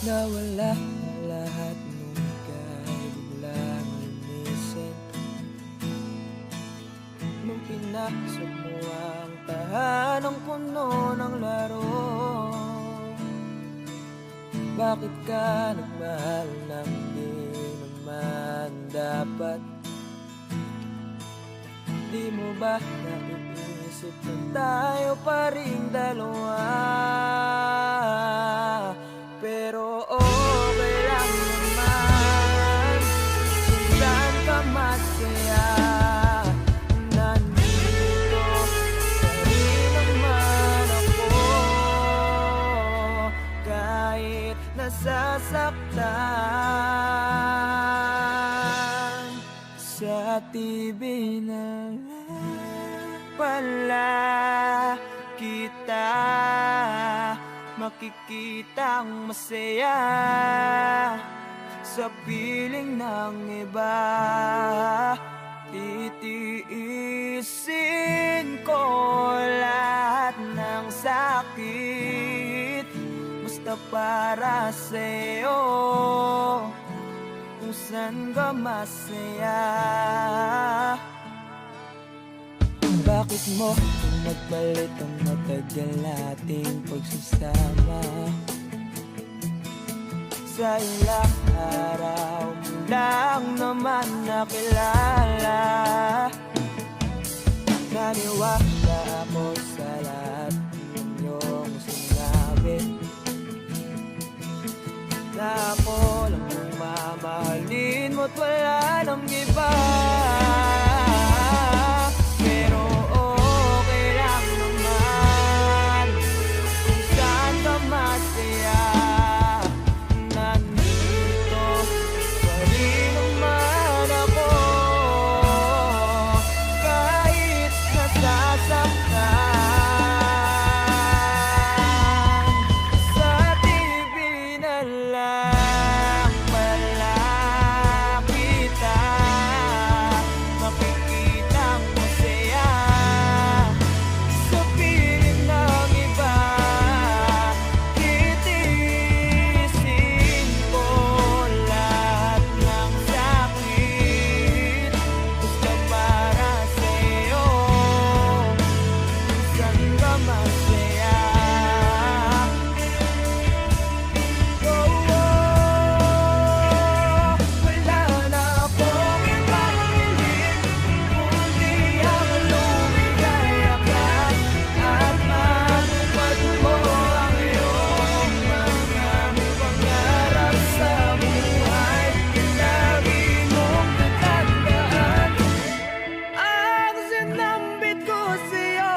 Nawala ang lahat nung ika'y biglang lumisin. Nung pinasok mo ang tahanang puno ng laro, bakit ka nagmahal nang di naman dapat? Di mo ba naiisip na tayo pa rin dalawa? Pero okay lang naman kung saan ka masaya. Nandito pa rin naman ako, kahit nasasaktan. Sa TV na lang pala kita makikitang masaya sa piling ng iba. Titiisin ko lahat ng sakit basta para sa'yo, kung saan ka masaya. Bakit mo nagpalit ang matagal nating pagsasama? Sa ilang araw mo lang naman nakilala. Naniwala ako sa lahat ng iyong sinabi, na ako lang ang mamahalin mo't wala nang iba. Pero okay lang naman kung saan ka masaya. Nandito pa rin naman ako, kahit nasasaktan. Sa TV na lang pala kita makikitang masaya sa piling ng iba. Titiisin ko lahat ng sakit basta para sa'yo, kung saan ka masaya. Wala na akong ibang hiling kundi ang lumigaya ka at matupad mo ang iyong mga pangarap sa buhay. Lagi mong tatandaan ang sinambit ko sa'yo,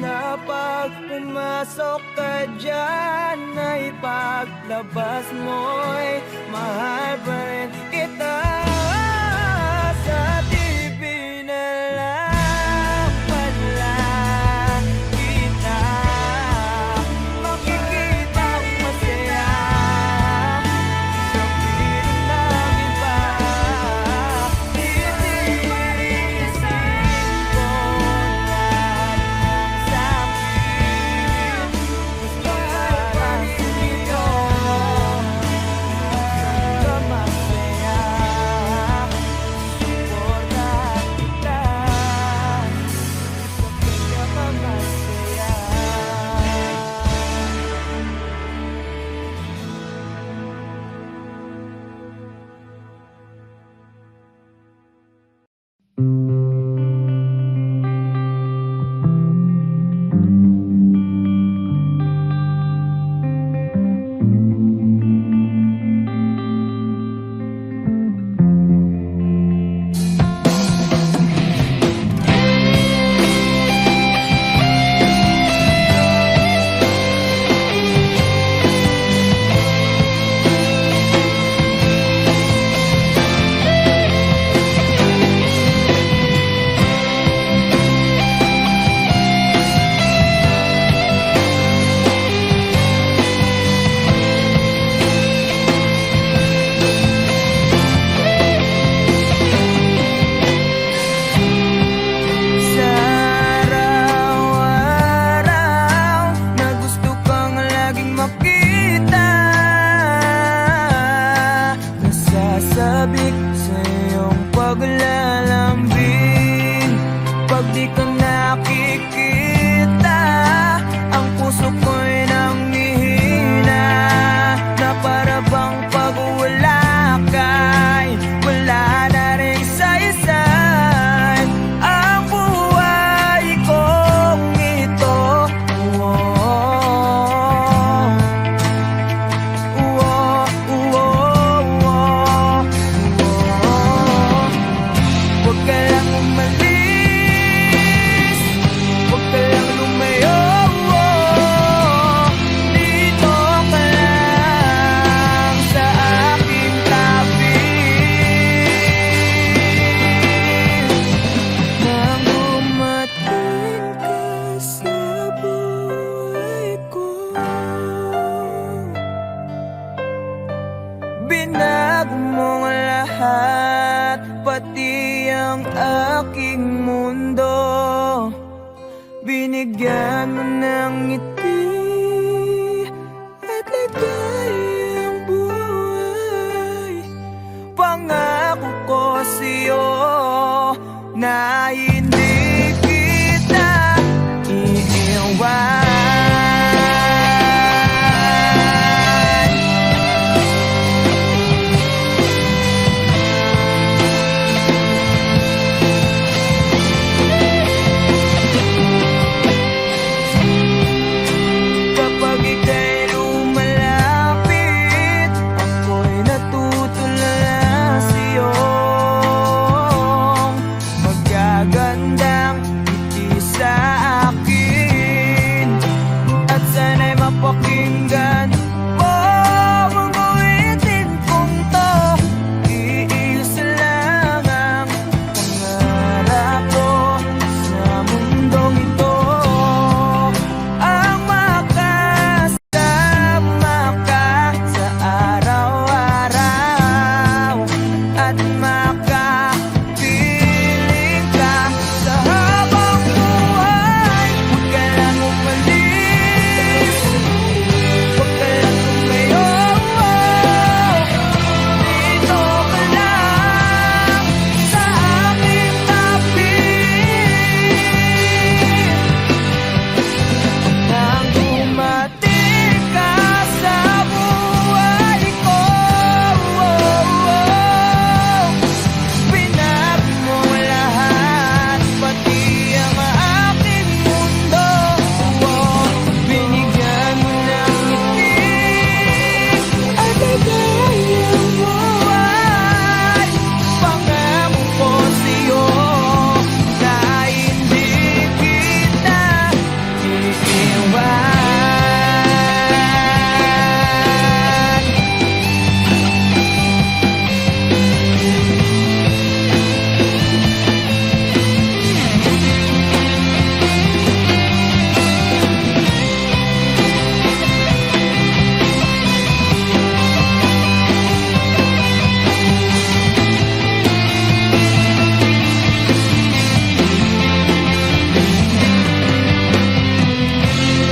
na pag pumasok ka dyan ay paglabas mo'y mahal pa rin kita. Sa TV na lang pala kita makikitang masaya sa piling ng iba. Titiisin ko lahat ng sakit basta para sa'yo, saan ka masaya. binigyan mo ng ngiti at ligayang buhay. Pangako ko sa'yo na hindi kita iiwan. Kapag ika'y lumalapit, ako'y natutulala sa'yo. Magagandang ngiti sa akin at sana'y mapakinggan mo ang uwitin kong to. Iisa lang ang pangarap ko sa mundong ito, ang makasama ka sa araw-araw at makapiling ka sa habang buhay. Huwag ka lang umalis, huwag ka lang tumayo, dito ka lang sa aking tabi. Nang dumating ka sa buhay ko, binago mo lahat, pati ang aking mundo. Binigyan mo ng ngiti at ligayang buhay. Pangako ko sa'yo na hindi kita iiwan.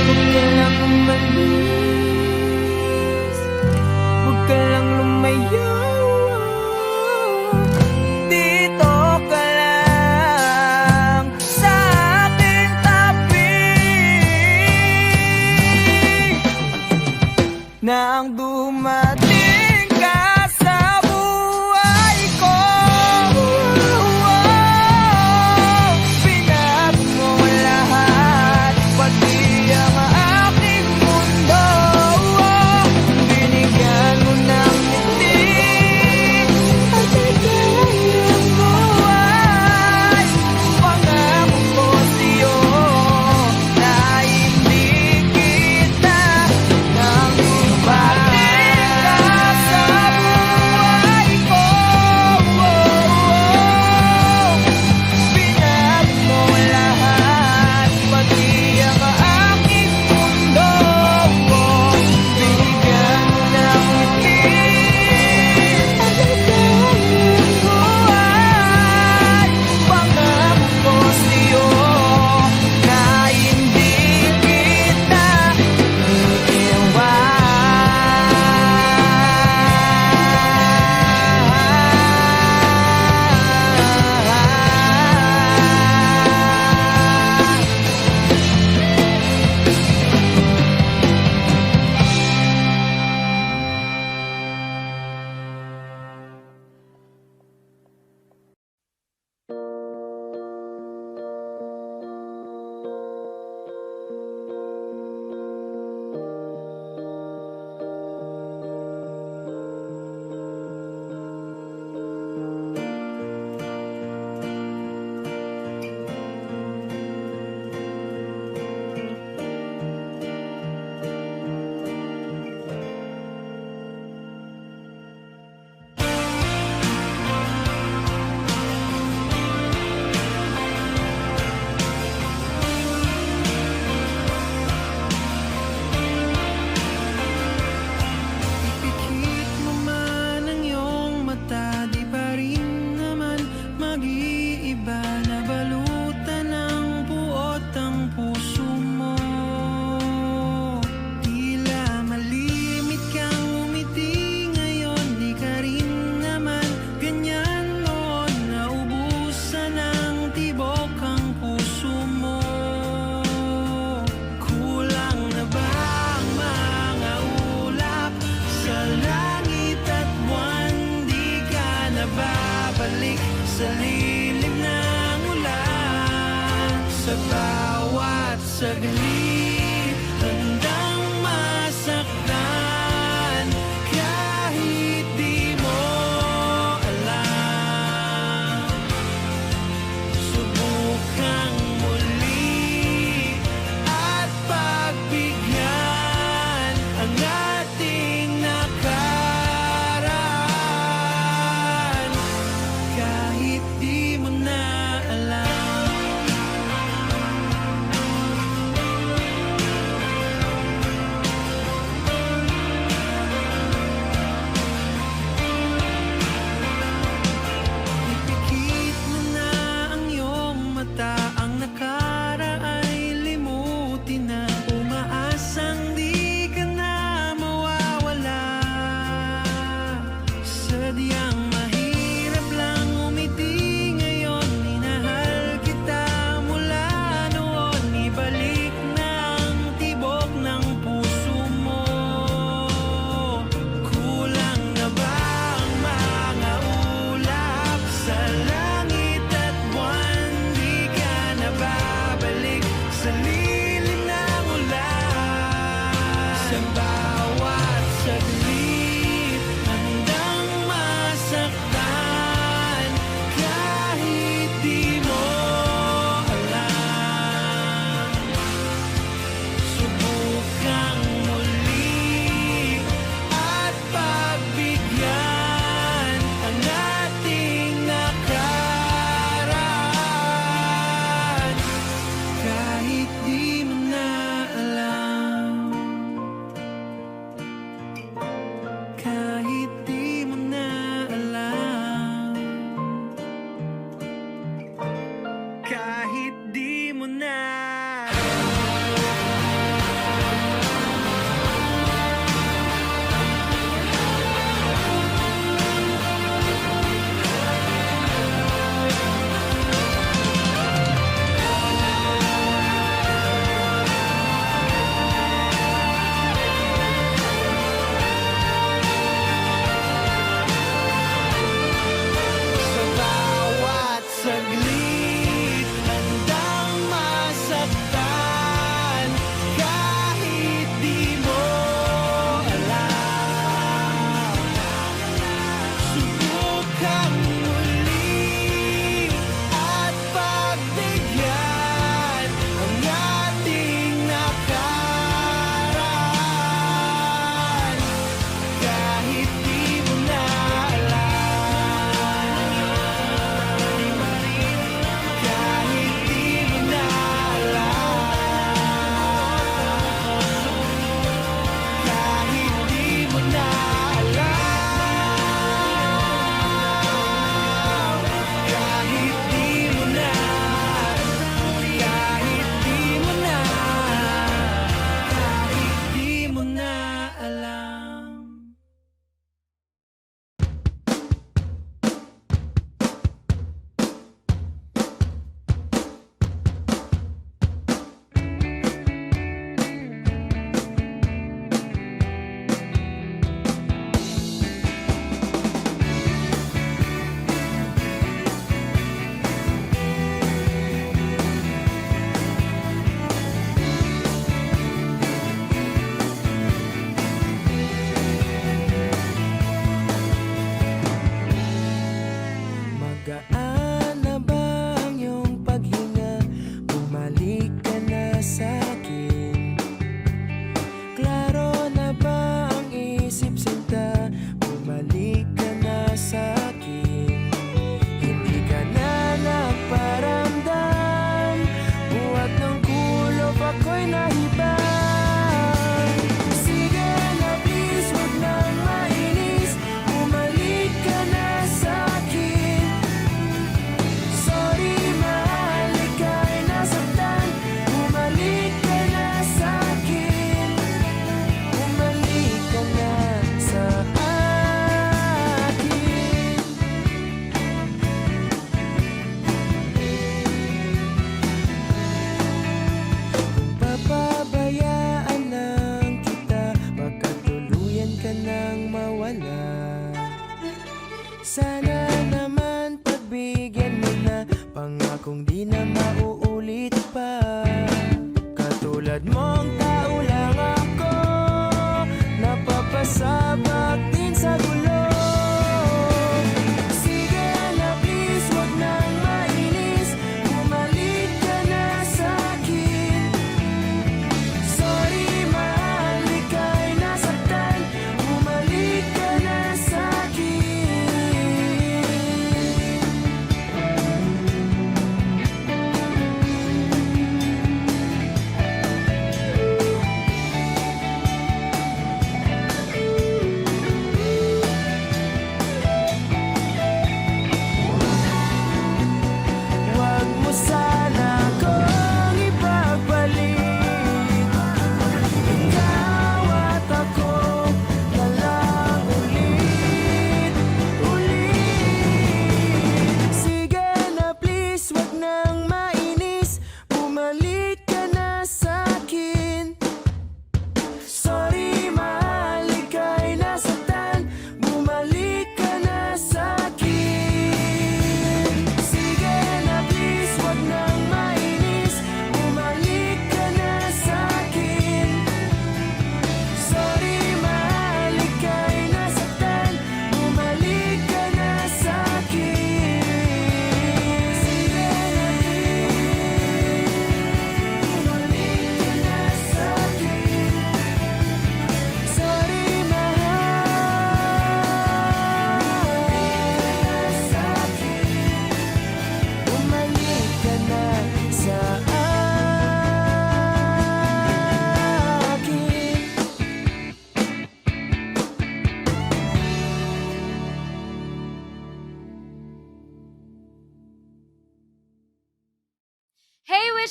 Huwag ka lang umalis, huwag ka lang lumayo, dito ka lang sa aking tabi. Nang dumating ka sa buhay ko, binago mo lahat, pati ang aking mundo. Binigyan mo ng ngiti at ligayang buhay. Pangako ko sa'yo na hindi kita nang iwan.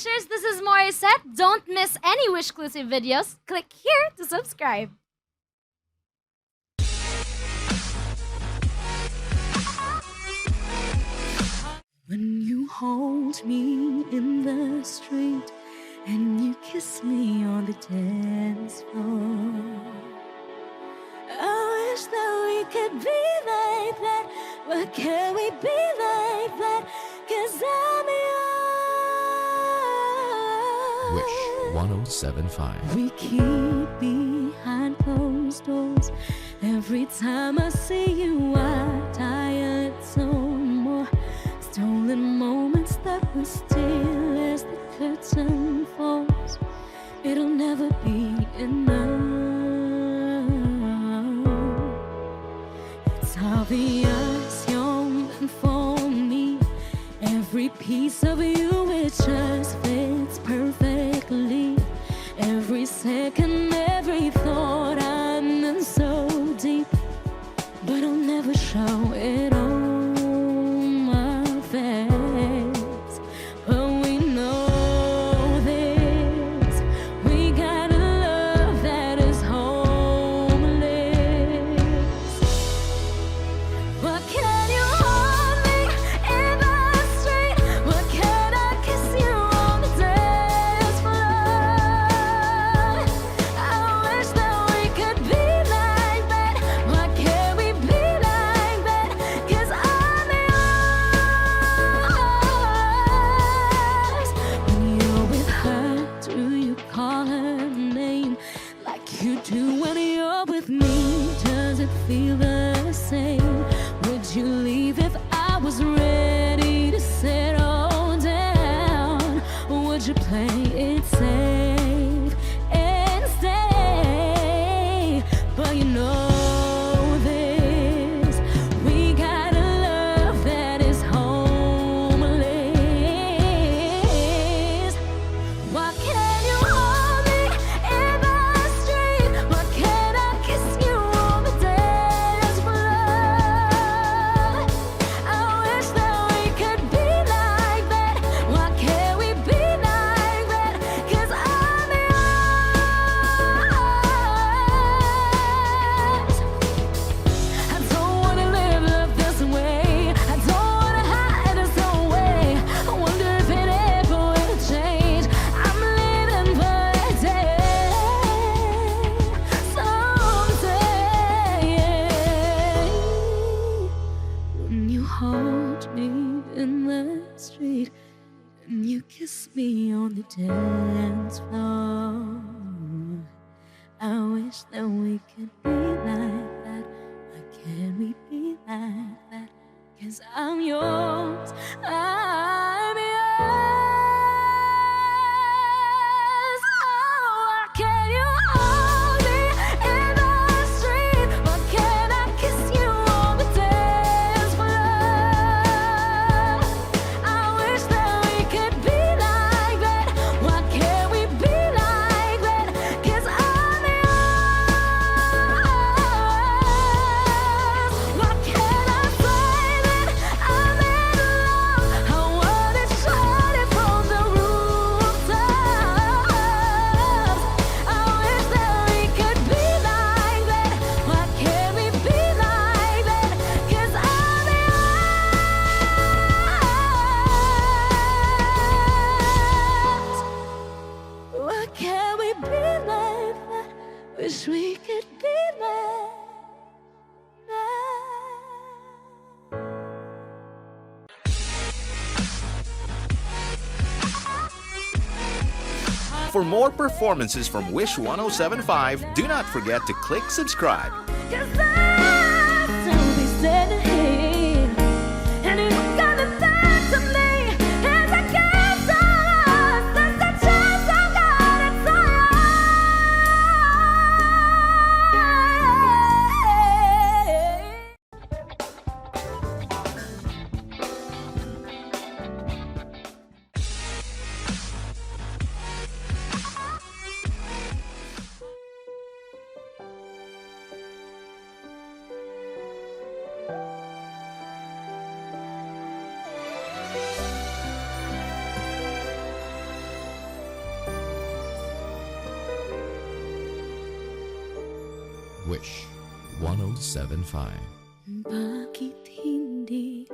Wishers, this is Morissette. Don't miss any Wishclusive videos. Click here to subscribe. When you hold me in the street and you kiss me on the dance floor, I wish that we could be like that. But can we be like that? 'Cause I'm yours. Wish 1075. We keep behind closed doors. Every time I see you, I tired some more. Stolen moments that we steal as the curtain falls. It'll never be enough. It's obvious you're meant for me. Every piece of you, it just fits perfectly. Every second, every thought, I'm in so deep, but I'll never show it on my face. But we know this, we got a love that is homeless. What can you hold me in the street? What can I kiss you on the dance floor? I wish that we could be like that. Why can't we be like that? 'Cause I'm yours. When you're with her, do you call her name like you do when you're with me? Does it feel the same? Would you leave if I was ready to settle down? Would you play it safe and stay? But you know this, we got a love that is homeless. Why can you hold me in the street? Why can't I kiss you on the dance floor? I wish that we could be like that. Why can't we be like that? 'Cause I'm yours. I don't wanna live this way. I don't wanna hide this away. I wonder if it ever will change. I'm living for a day, someday. When you hold me in the street and you kiss me on the dance floor, I wish that we could be like that. Why can't we be like that? 'Cause I'm yours, I'm yours. Oh, why can't you hold me in the street? Why can't I kiss you on the dance floor? I wish that we could be like that. Why can't we be like that? 'Cause I'm yours. Why can't I say that I'm in love? I wanna shout it from the rooftops. I wish that we could be like that. Why can't we be like that? 'Cause I'm yours. Why can't we be like that? Wish we could be like that. For more performances from Wish 1075, do not forget to click subscribe. 'Cause I still be standing here, and you coming back to me as I get so lost. That's the chance I got, it's all right. Wish 1075. Bakit hindi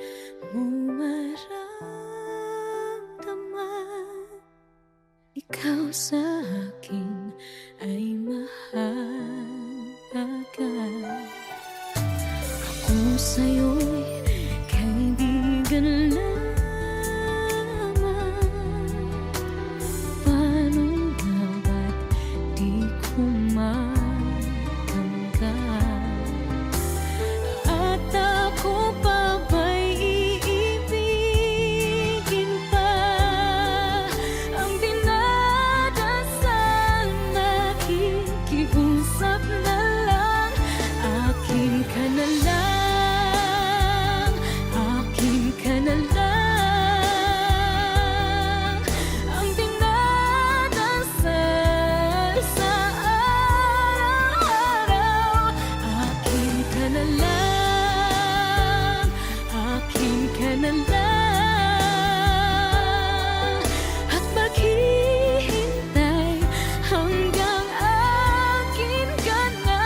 mo maramdaman? Ikaw sa akin ay mahalaga. Ako sa'yo'y kaibigan lamang. Paano nga ba't di ko matanggap? At ako pa ba'y iibigin pa? Ang dinadasal, nakikiusap na lang. Akin ka na lang, akin ka na lang. Ang dinadasal sa araw-araw. Akin ka na lang, akin ka na lang. At maghihintay hanggang akin ka na.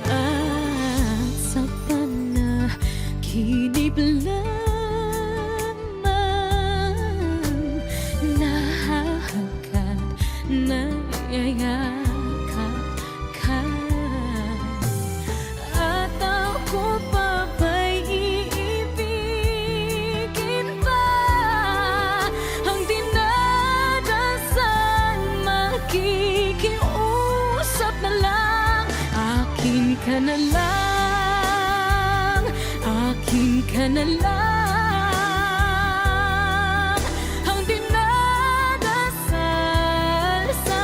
At sa panaginip lamang, nahahagkat, nayayakap ka. At ako pa ba'y iibigin pa? Ang dinadasal, makikiusap na lang. Akin ka na lang, akin ka na lang. Ang dinadasal sa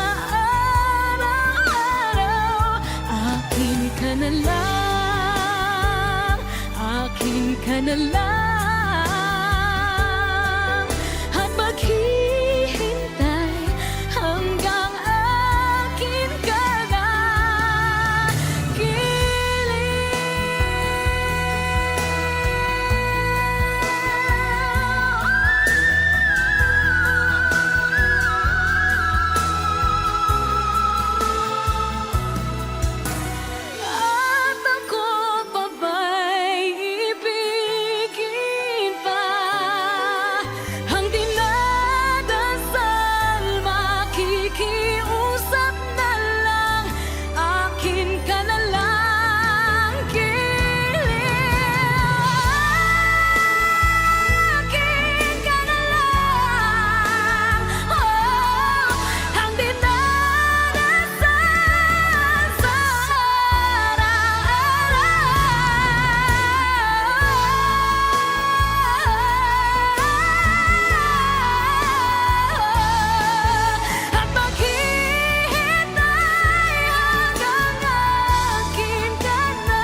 araw-araw. Akin ka na lang, akin ka na lang. At maghihintay hanggang akin ka na. At ako pa ba'y ibigin pa? Ang dinadasal, makikiusap na lang. Akin ka na lang, akin ka na lang. Oh, ang dinadasal sa araw-araw. At maghihintay hanggang akin ka na.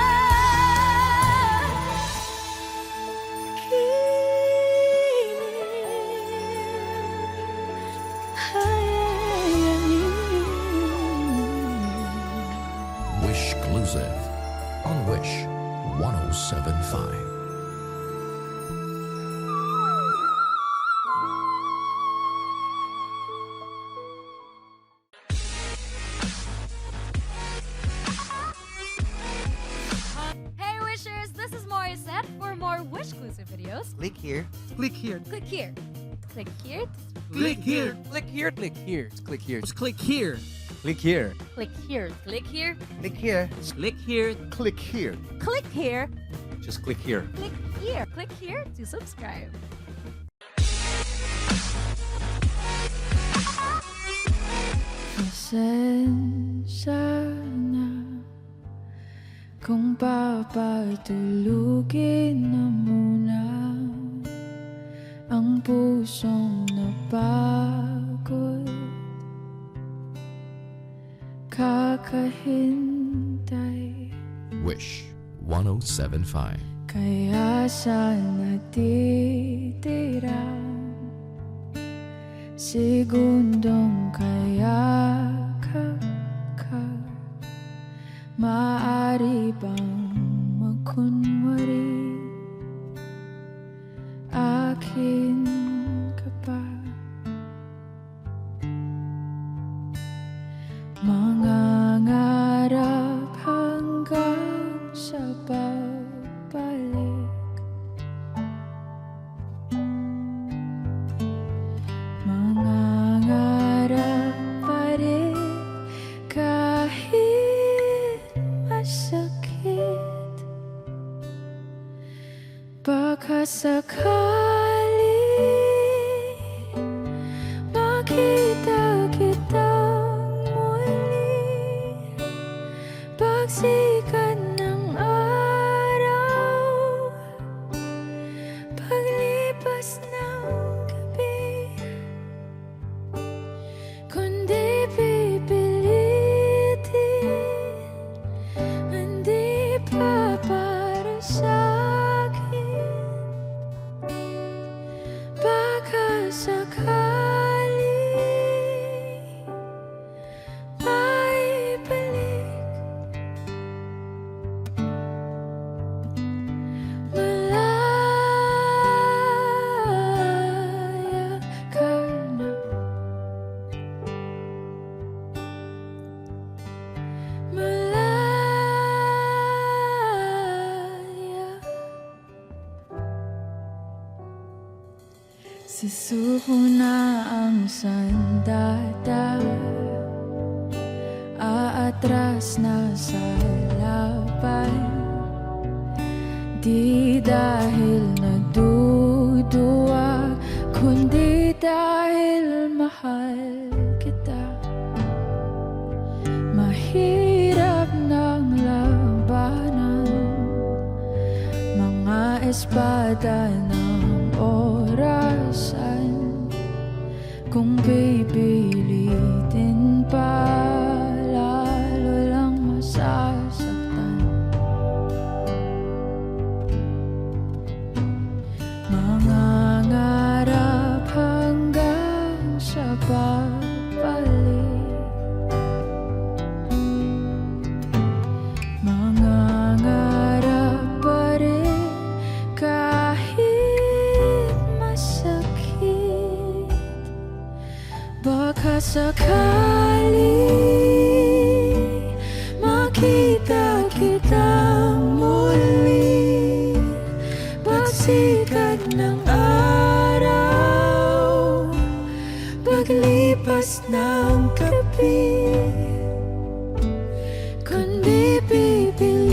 Wish Exclusive on Wish 1075. Hey Wishers, this is Morissette. For more Wish-clusive videos, Click here. Click here. click here. Click here. Click here. Click here, click here. Click here. Just click here. Click here. Click here. Click here. Click here. Click here. Click here. Click here. Just click here. Click here. Click here to subscribe. Pasensya na kung papatulugin na muna ang pusong napagod. Kakahintay, Wish 1075. kaya sa natitirang segundong kaya ka Maaari bang magkunwari akin ka pa? Mangangarap hanggang sa pagbalik. Mangangarap pa rin kahit masakit. Baka sakali makita kitang muli, pagsikat ng araw, paglipas ng gabi. Kundi pipilitin, hindi pa para sa'kin. Baka sakali maibalik. Malaya ka na. Malaya. Susuko na ang sandata, aatras na sa laban. Di dahil nagduduwag, kundi dahil mahal kita. Mahirap ng labanan, mga espada ng orasan. Kung pipilitin pa, lalo lang masasaktan. Mangangarap hanggang sa pagbalik. Mangangarap pa rin kahit masakit. Baka sakali makita kitang muli, pagsikat ng araw, paglipas ng gabi. Kundi pipilitin,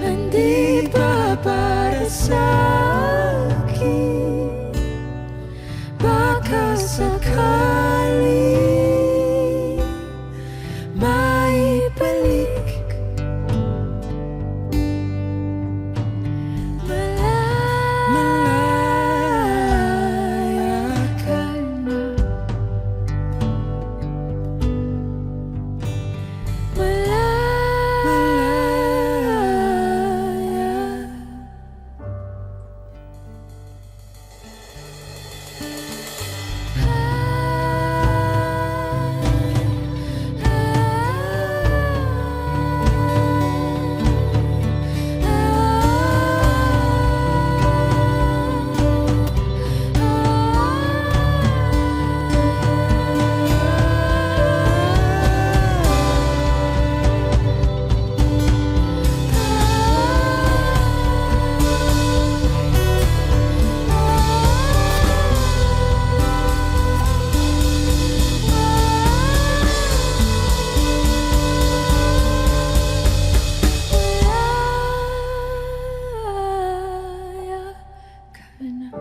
hindi pa para sa'kin. Baka sakali maibalik. Malaya ka na. Malaya.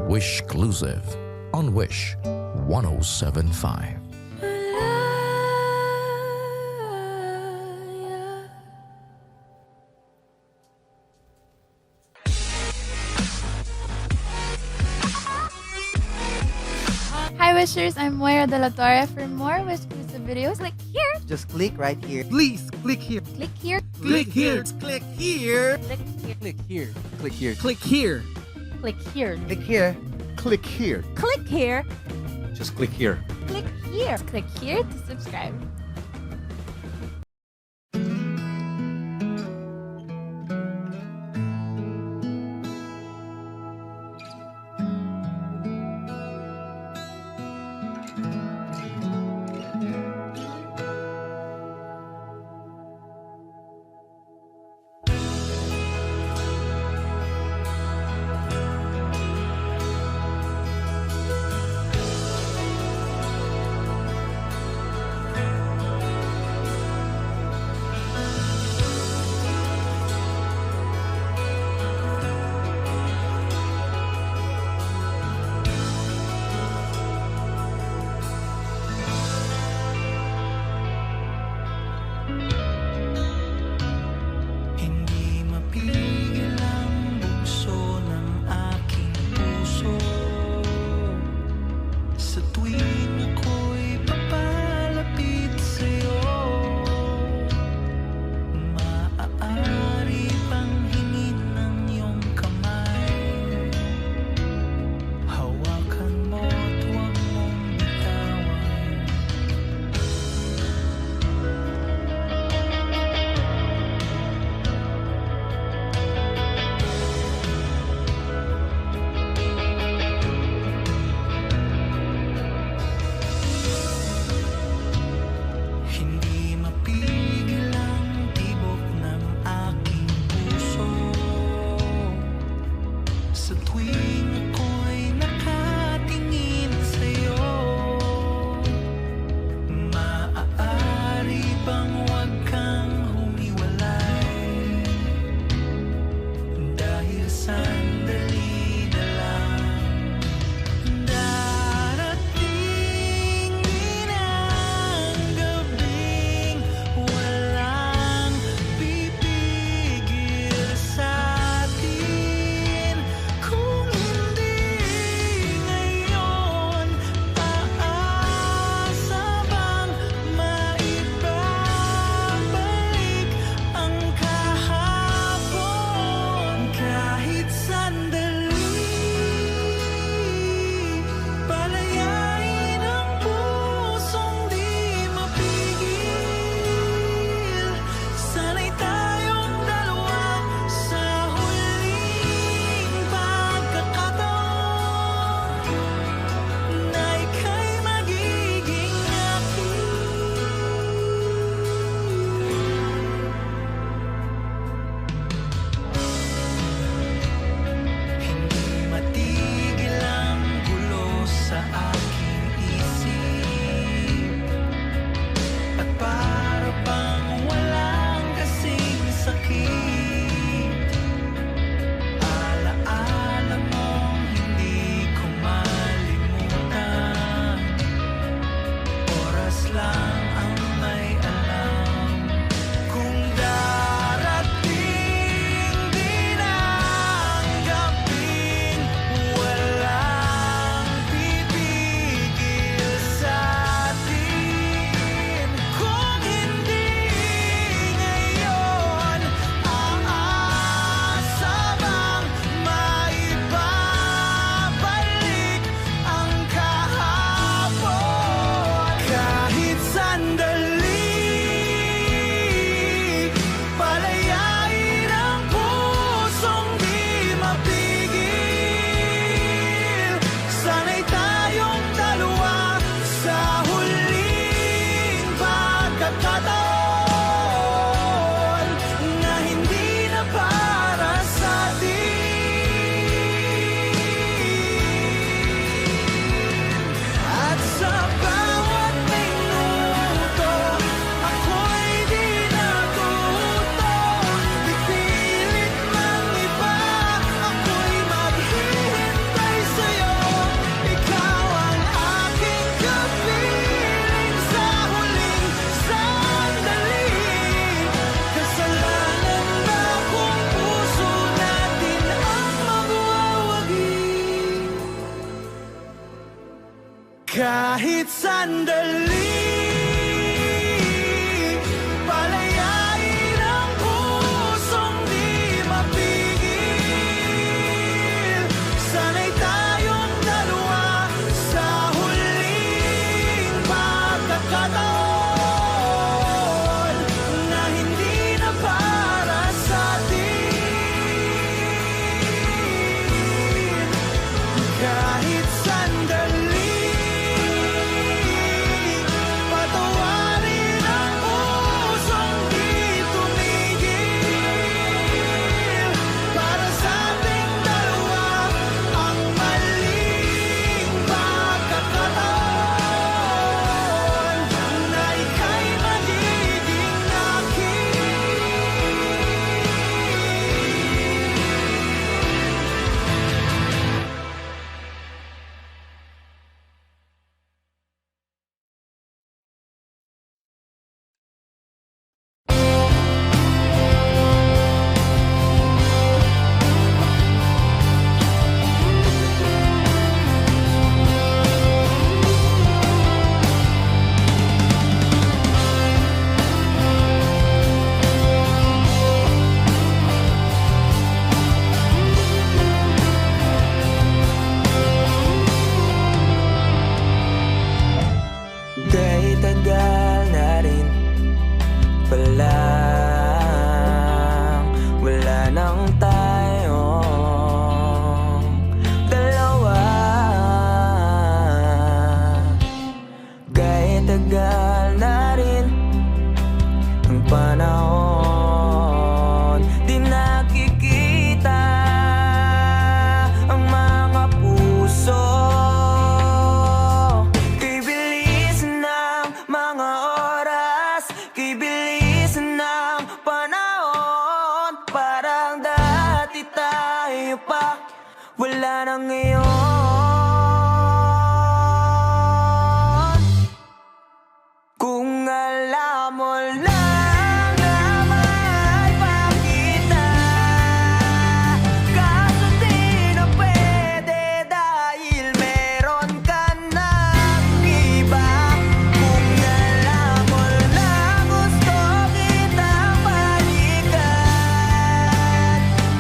Wish Exclusive on Wish 1075. Hi Wishers, I'm Moira De La Torre. For more Wish exclusive videos, click here, Just click right here. Please click here. Click here. Click here. Click here. Click here. Click here. Click here. Click here. Click here. Click here. Click here. Click here. Just click here. Click here. Click here to subscribe. Hindi mapigil ang tibok ng aking puso sa tuwing ako'y nakatingin sa'yo. Maaari bang huwag kang humiwalay dahil sandali na lang? Darating din ang gabing walang pipigil sa'tin. Kung hindi ngayon, paasa bang maibabalik ang kahapon? Kahit sandali, palayain ang pusong di mapigil. Sana'y tayong dalawa sa huling pagkakataon na ika'y magiging akin. Hindi matigil ang gulo sa aking isip, at para bang walang kasing sakit. Alaala mong hindi ko malimutan, oras lang ang may alam. Kung darating din ang gabing walang pipigil sa'tin. Kung hindi ngayon, aasa bang maibabalik ang kahapon? Kahit sandali, palayain ang pusong di mapigil. Sana'y tayong dalawa sa huling pagkakataon na hindi na para sa'tin. At sa bawat minuto, ako'y di natuto. Pipilit ng iba, ako'y maghihintay sa'yo. Ikaw ang aking kapiling sa huling sandali. Kasalanan ba kung puso natin ang magwawagi? Kahit sandali, palayain ang pusong di mapigil. Sana'y tayong dalawa sa huling pagkakataon na hindi na para sa'tin. Kahit sandali, Kay bilis ng panahon, parang dati tayo pa, wala na ngayon. Kung alam mo lang na mahal pa kita, kaso di na pwede dahil meron ka ng iba. Kung alam mo lang gusto kitang balikan,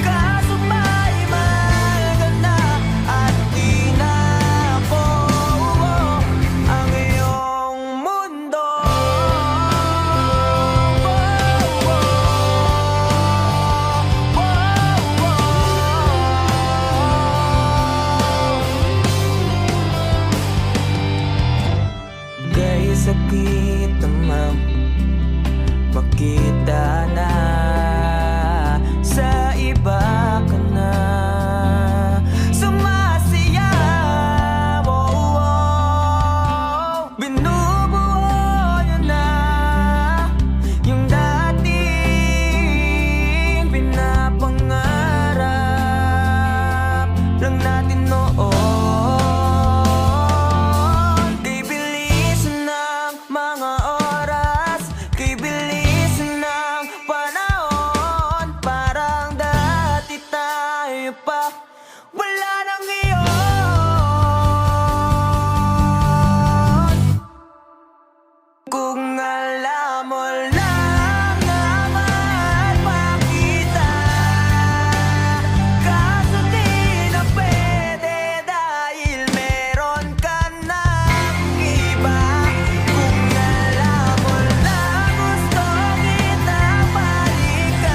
kaso may mahal ka na at di na ako ang iyong mundo. Dahil sakit naman makita na sa iba ka na sumasayaw. Binubuo niyo na yung dating pinapangarap lang natin noon. Kay bilis ng mga oras, kay bilis ng panahon, parang dati tayo pa, wala na ngayon. Kung alam mo lang na mahal pa kita, kaso di na pwede dahil meron ka ng iba. Kung alam mo lang gusto kitang balikan,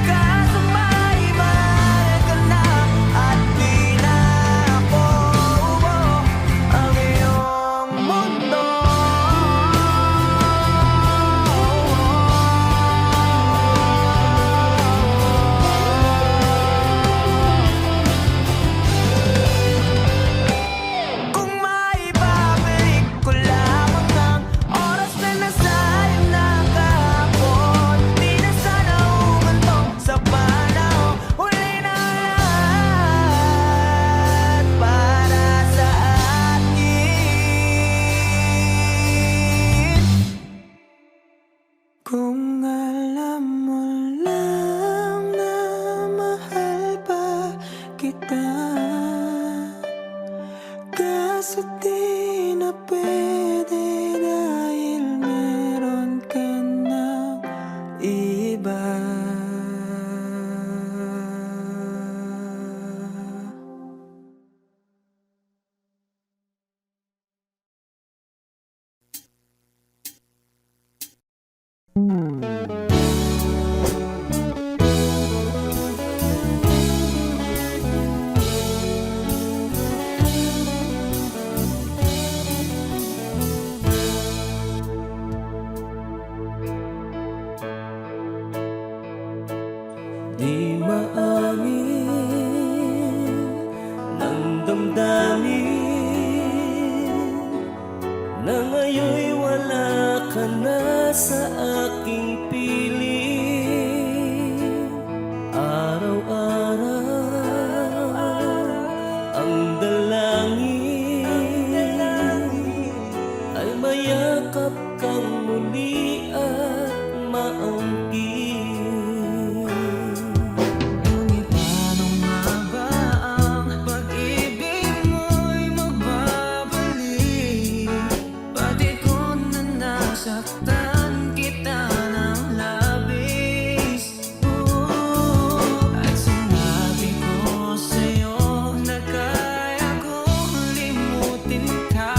kaso may mahal ka na at di na ako ang iyong mundo. Kung maibabalik ko lamang ang oras na nasayang na kahapon, di na sana umantong sa panahon. Huli na lahat para sa atin. Kung alam mo lang na mahal pa kita, kaso di na pwede dahil meron ka ng iba. Di maamin ng damdamin na ngayon'y wala ka na sa aking piling. Araw-araw ang dalangin ay mayakap kang muli at maangkin. Ngunit paano nga ba ang pag-ibig mo'y magbabalik? Pati ko na nasaktan kita ng labis. At sinabi ko sa'yo na kaya kong limutin ka.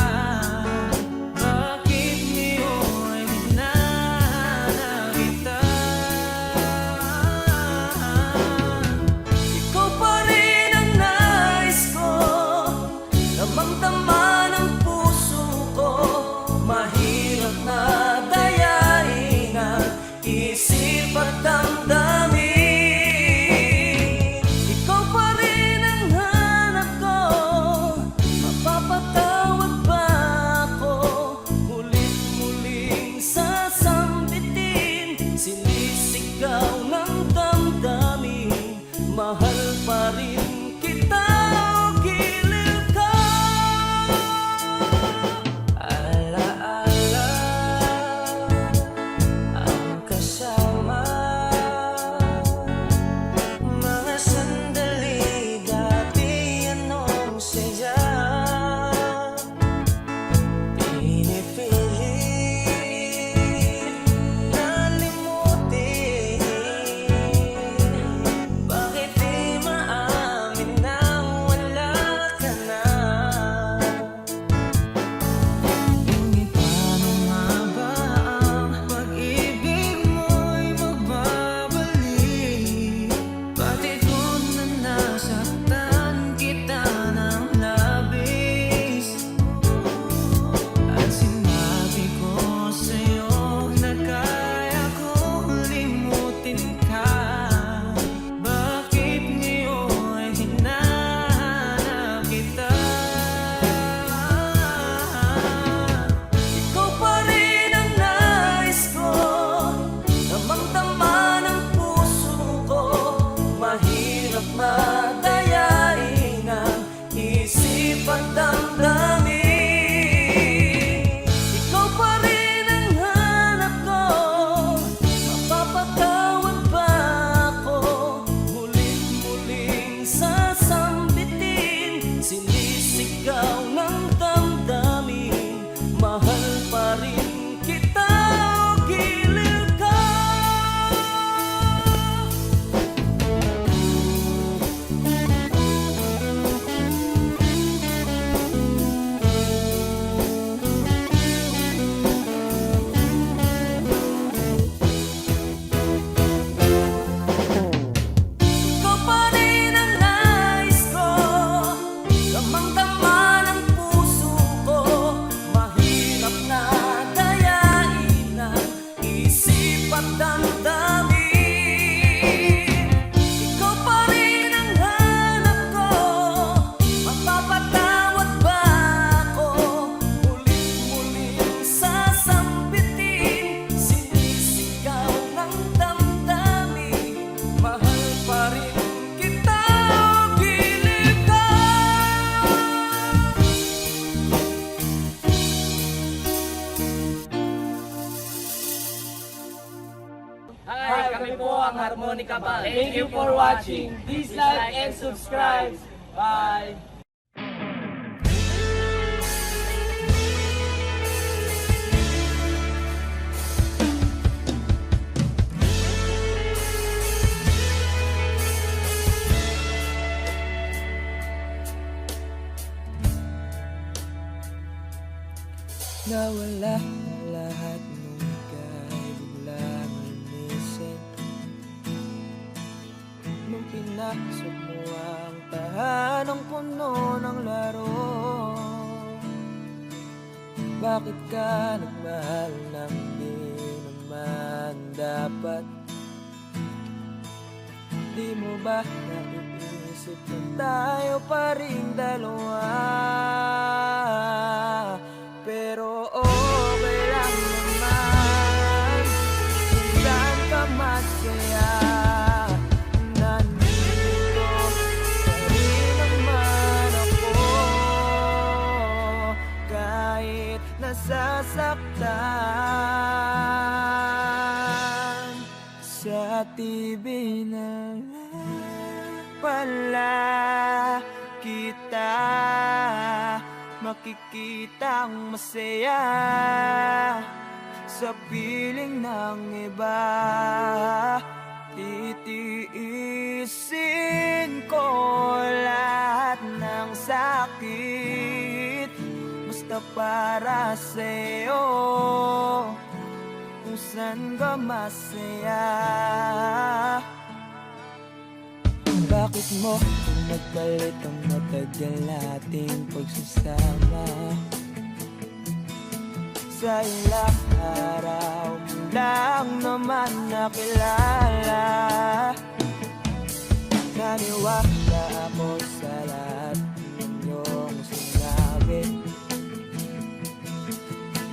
Bakit ngayon di na nakita? Ikaw pa rin ang nais ko, damang-dama ng puso ko. Mahirap na daya Sinisigaw ng damdamin, mahal pa rin kita o giliw ka. Alaala ang kasama, mga sandali dati anong saya. Pinipilit nalimutin, bakit di maamin na wala ka na? Ngunit paano nga ba ang pag-ibig mo'y magbabalik? Pati kung na nasaktan kita ng labis, at sinabi ko sa'yo na kaya kong limutin ka, bakit ngayon hinahanap kita? Ikaw pa rin ang nais ko, damang-dama ng puso ko. Mahirap madayain ang isip at damdamin. Ikaw pa rin ang hanap ko, mapapatawad ba ako? Mulit-muling sasambitin, sinisigaw ng damdamin, mahal pa rin kita o giliw ka. Ikaw pa rin ang nais ko, damang-dama ng puso ko. Mahirap na dayain ang isip at damdamin. Ikaw pa rin ang hanap ko, mapapatawad ba ako? Ulit-muling sasambitin, sinisigaw ng damdamin, mahal pa rin kita o giliw ka. Hi, kami po ang Harmonica Band. Thank you for watching. Please like and subscribe. Bye! Nawala na lahat nung ika'y biglang lumisin, nung pinasok mo ang tahanang puno ng laro. Bakit ka nagmahal nang di naman dapat? Di mo ba naiisip na tayo pa rin dalawa? Pero okay lang naman kung saan ka masaya. Nandito pa rin naman ako, kahit nasasaktan. Sa TV na pala kita makikitang masaya sa piling ng iba. Titiisin ko lahat ng sakit, basta para sa'yo, kung saan ka masaya. Bakit mo nagpalit ang matagal nating pagsasama? Sa ilang araw mo lang naman nakilala. Naniwala ako sa lahat ng iyong sinabi,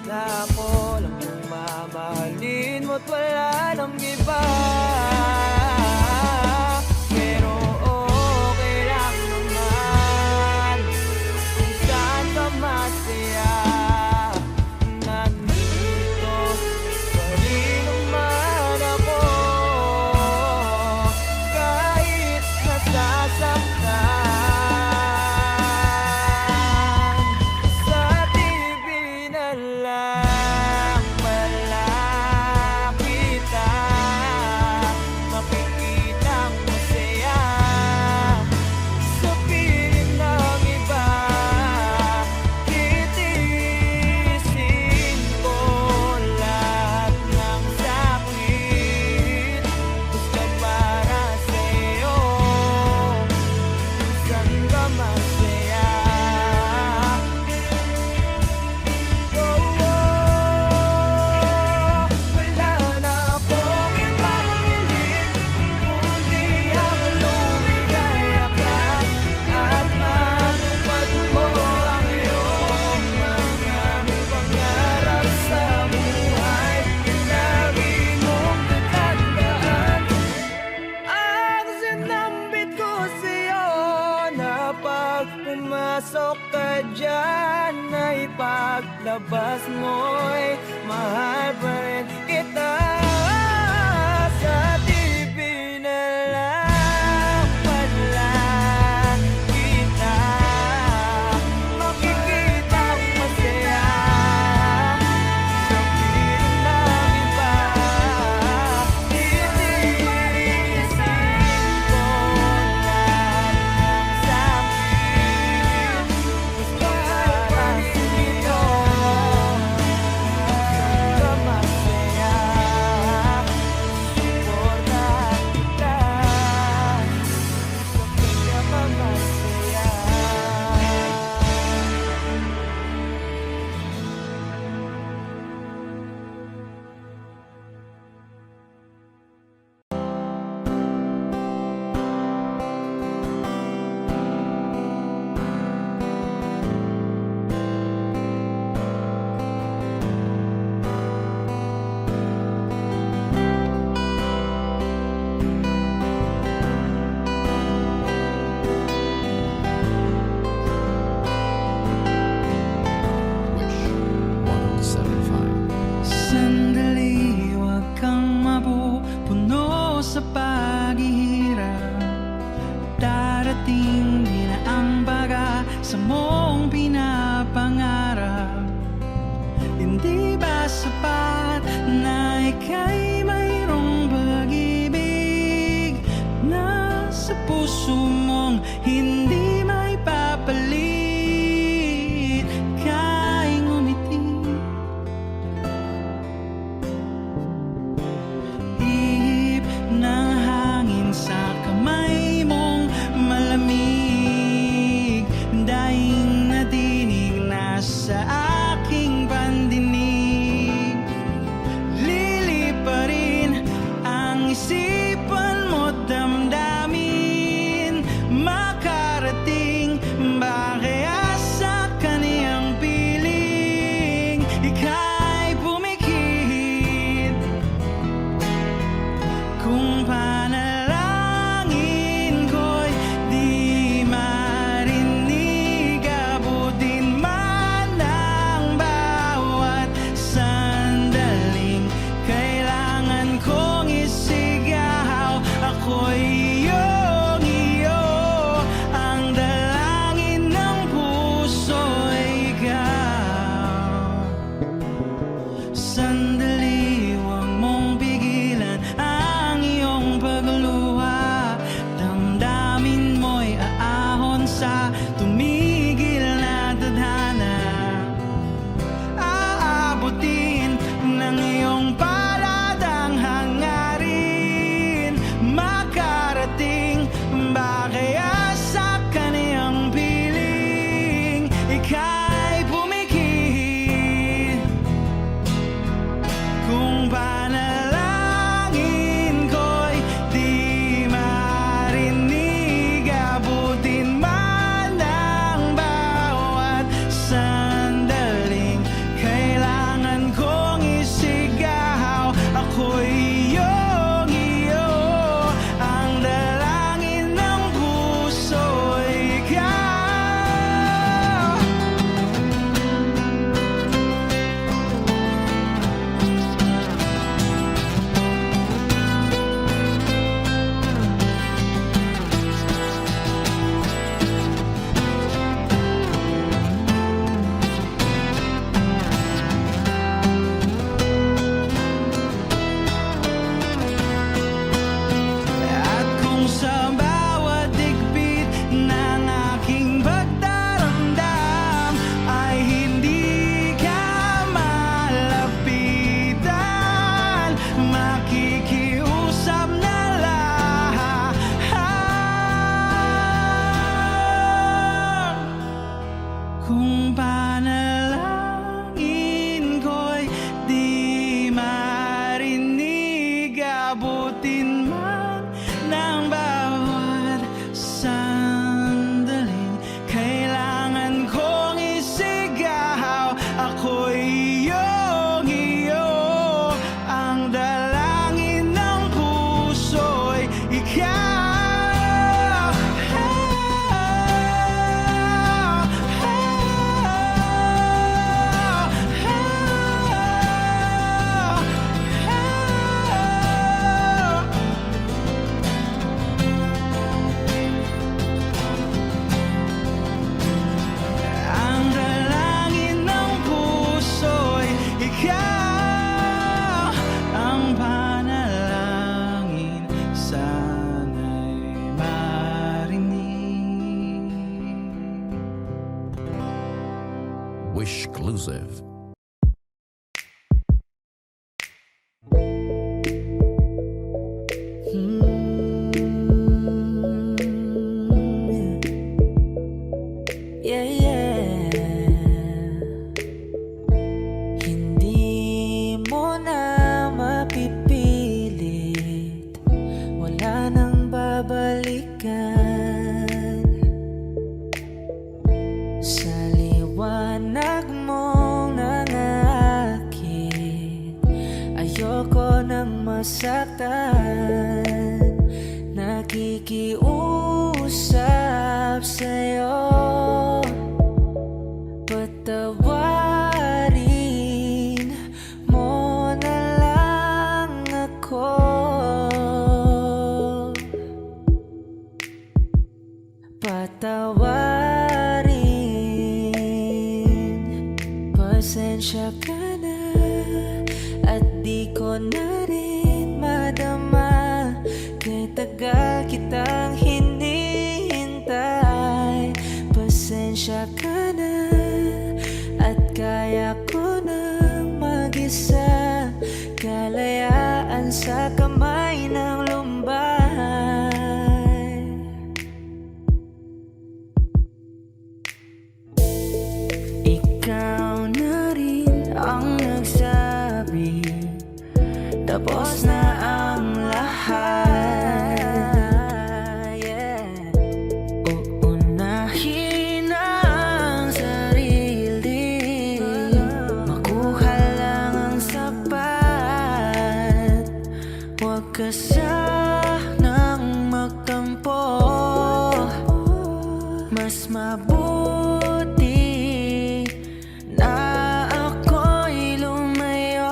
na ako lang ang mamahalin mo't wala ng iba. Pero okay lang naman kung saan ka masaya. Nandito pa rin naman ako kahit nasasaktan. Sa TV na lang pala kita makikita ang masaya. Sa piling ng iba titiisin ko lahat ng sakit. Basta para sa'yo kung saan ka masaya. Wala na akong ibang hiling kundi ang lumigaya ka at matupad mo ang iyong mga pangarap sa buhay. Lagi mong tatandaan ang sinambit ko sa'yo na pag pumasok ka dyan ay paglabas mo'y mahal pa rin kita. Sa TV na lang pala kita makikita ang masaya. Sa piling ng iba titiisin ko lahat ng sakit. Gusto para sa'yo saan ka masaya. Suporta kita sa pinakamasaya. Wish 1075. Sandali, huwag kang mapupuno sa paghihirap. Darating din ang baga sa mong pinapangarap. Hindi ba sapat na ika'y mayroong pag-ibig na sa puso mong hindi may papalit? Ika'y ngumiti, ihip ng hangin sa kamay mong malamig. Daing nadinig na sa aking pandinig. Liliparin ang isipan mo, damdamin makarating ba kaya sa kaniyang piling? Ika'y pumikit kung panalangin ko'y di marinig. Abutin man ang bawat sandaling kailangan kong isigaw. Ako'y iyong iyo, ang dalangin ng puso ay ikaw. Sandali, huwag mong pigilan ang iyong pagluha. Damdamin mo'y aahon sa tumigil na tadhana. Aabutin ng iyong palad ang hangarin. Makarating ba kaya sa kaniyang piling? Ika'y pumikit kung panalangin ko'y di marinig. Abutin man ang bawat sandaling kailangan kong isigaw. Ako'y iyo, exclusive. Yeah, yeah. Hindi mo na mapipilit, wala nang babalikan. Sa liwanag mong nangakit, ayoko nang masaktan. Nakikiusap sa'yo, patawarin mo na lang ako. Patawarin, pasensya ka na, at di ko na rin madama. Kay tagal kitang hinihintay. Pasensya ka na, at kaya ko nang mag-isa. Kalayaan sa kamay ng lumbay. Ikaw na rin ang nagsabi, tapos na ang lahat. Yeah. Uunahin ang sarili, makuha lang ang sapat. Huwag ka sanang magtampo, mas mabuti na ako'y lumayo.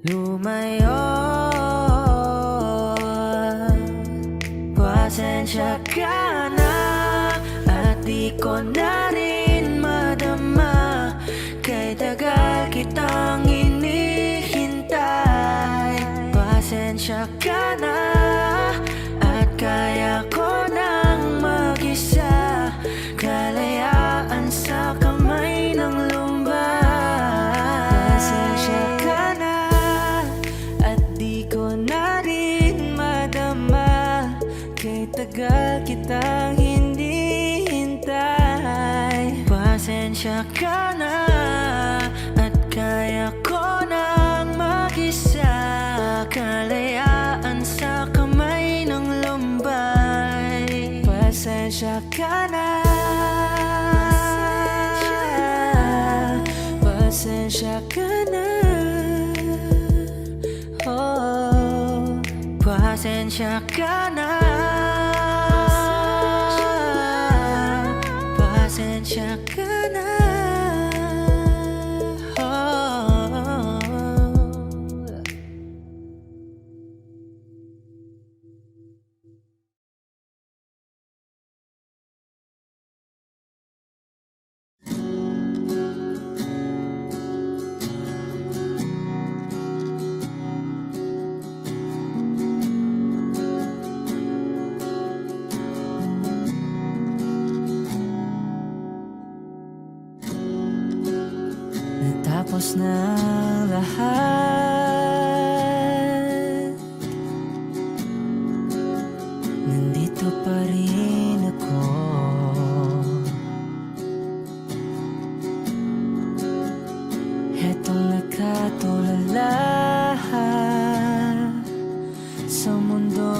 Lumayo. Pasensya ka na, at di ko na rin madama. Kay tagal kitang hinihintay. Pasensya ka na, at kaya ko nang mag-isa. Kalayaan sa kamay ng lumbay. Pasensya ka na, at di ko na rin madama. Kay tagal kitang hinihintay. Pasensya ka na, at kaya ko nang mag-isa. Kalayaan sa kamay ng lumbay. Pasensya ka na, pasensya ka na. Oh, pasensya ka na, pasensya ka na. Oh. Natapos na lahat, nandito pa rin ako. Hetong nakatulala sa mundo,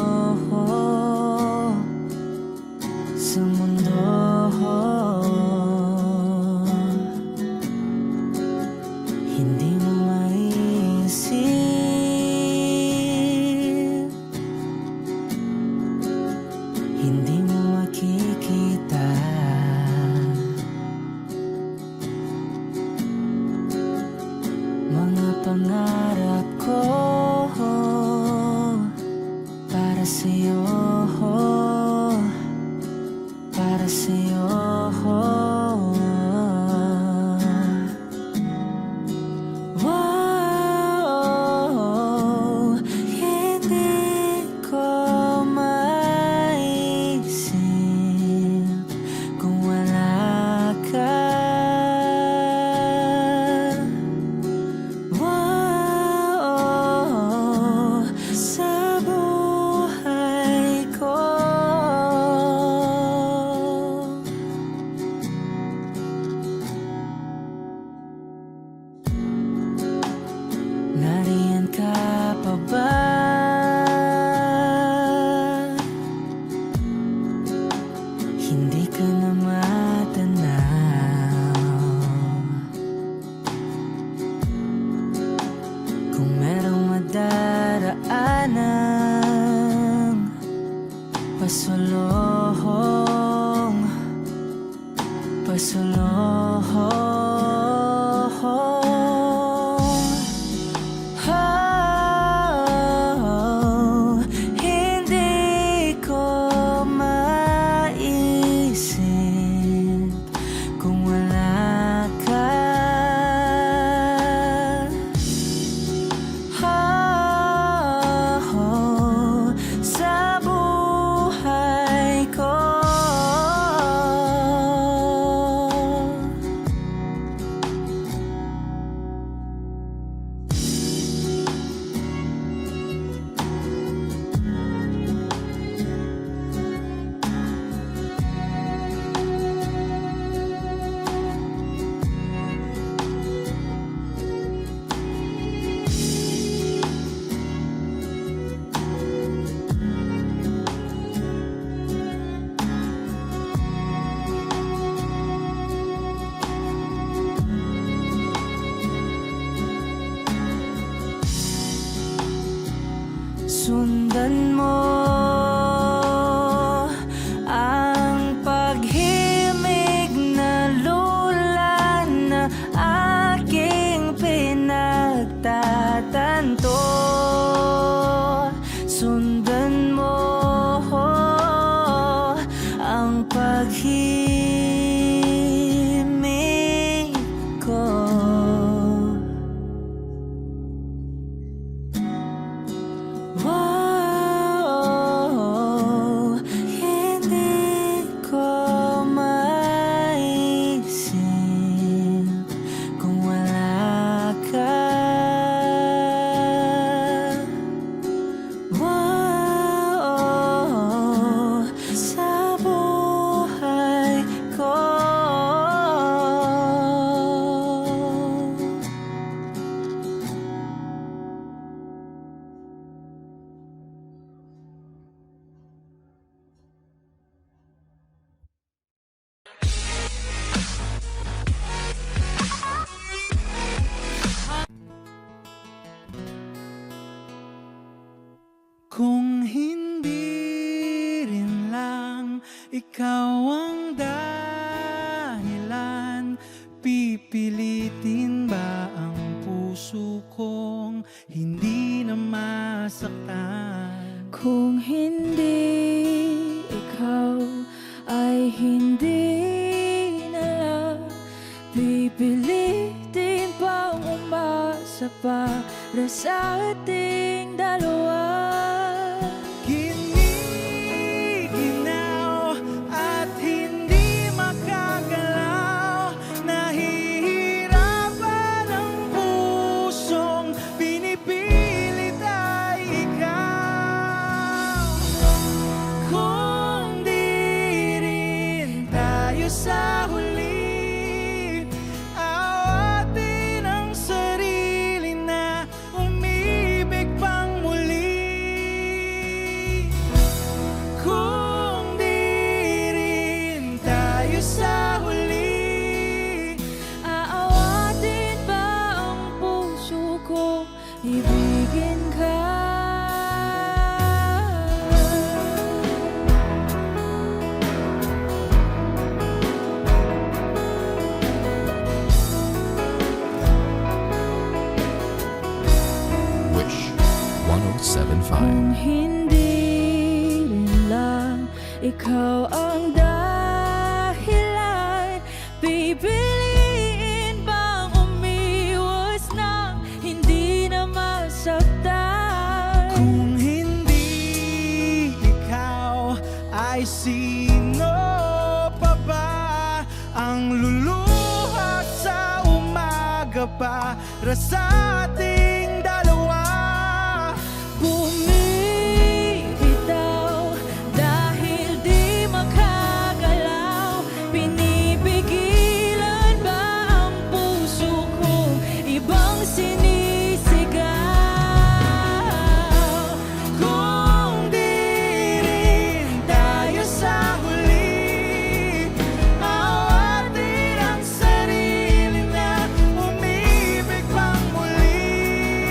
sa mundo. Hindi mo maisip, hindi mo makikita. Mga pangarap ko para sa'yo, para sa'yo. Wow, hindi ko maisip sundan mo ang paghimig na lula na aking pinagtatanto. Sundan mo ang paghimig ko. Wow, hindi ko maisip kung wala ka. Wow, sa buhay ko. Kung hindi rin lang ikaw ang dahilan, pipilitin ba ang puso kong hindi na masaktan? Kung hindi ikaw ay hindi na lang, pipilitin bang umasa para sa ating dalawa? Giniginaw at hindi makagalaw, nahihirapan ang pusong pinipilit ay ikaw. Kung di rin tayo sa huli, awatin ang sarili na umibig pang muli. Kung di rin tayo sa huli, Aawatin ba ang puso ko, ibigin ka? Wish 1075. Kung hindi rin lang ikaw ang dahilan, pipiliin bang umiwas nang hindi na masaktan? kung hindi ikaw, ay sino pa ba ang luluha sa umaga para sa ating dalawa? Bumibitaw dahil di makagalaw, pinipigilan ba ang puso ko, ibang sinisigaw? Kung di rin tayo sa huli, awatin ang sarili na umibig pang muli.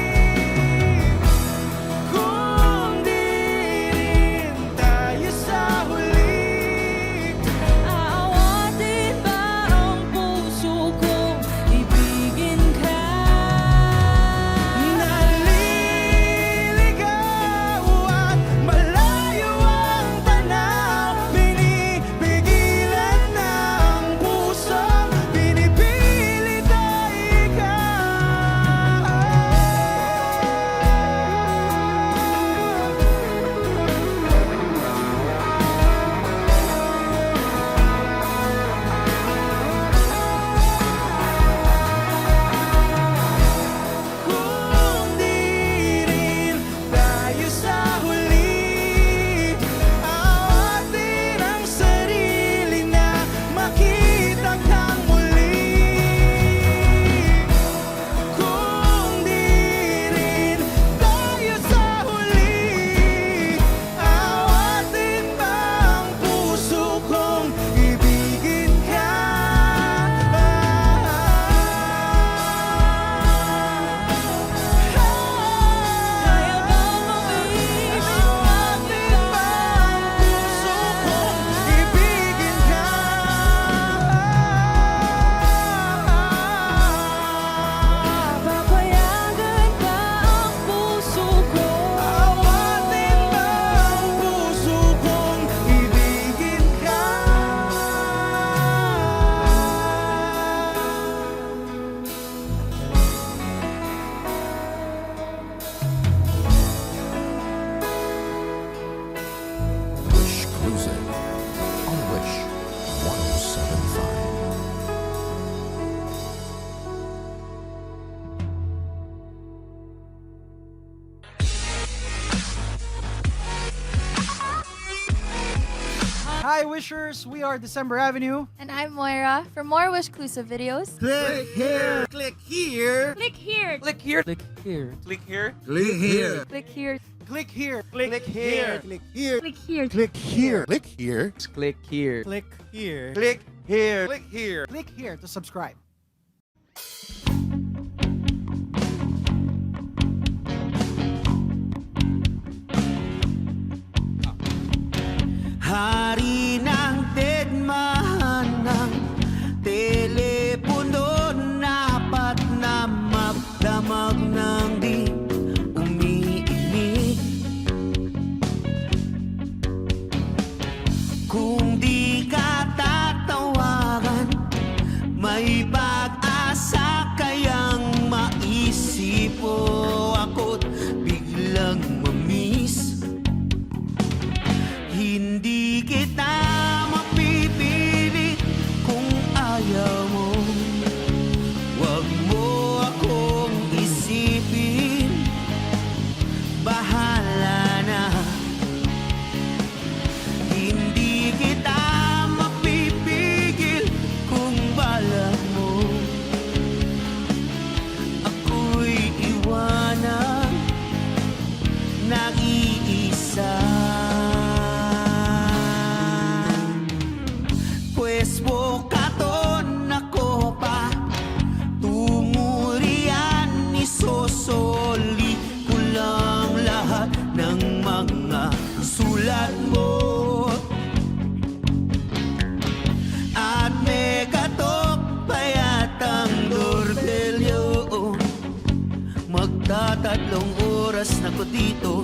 Hi, Wishers. We are December Avenue. And I'm Moira. For more Wishclusive videos, Click here. Click here. Click here. Click here. Click here. Click here. Click here. click here. Click here. Click here. Click here. Click here. Click here. Click here. Click here. Click here. Click here. Click here. Click here to subscribe. Hari ng dedmahan ng telepono, dapat na magdamag ng di umiimik. Kung di ka tatawagan, may pag-asa kayang maisip mo ako't biglang mamiss. Hindi kita mapipili kung ayaw mo. Wag mo akong isipin, bahala na. Hindi kita mapipigil kung balak mo ako'y iwanan nag-iisa. Pues bukaton ako pa tumurian, isosoli ko lang lahat ng mga sulat mo. At may katok pa yatang doorbell yun. Magtatatlong oras na ko dito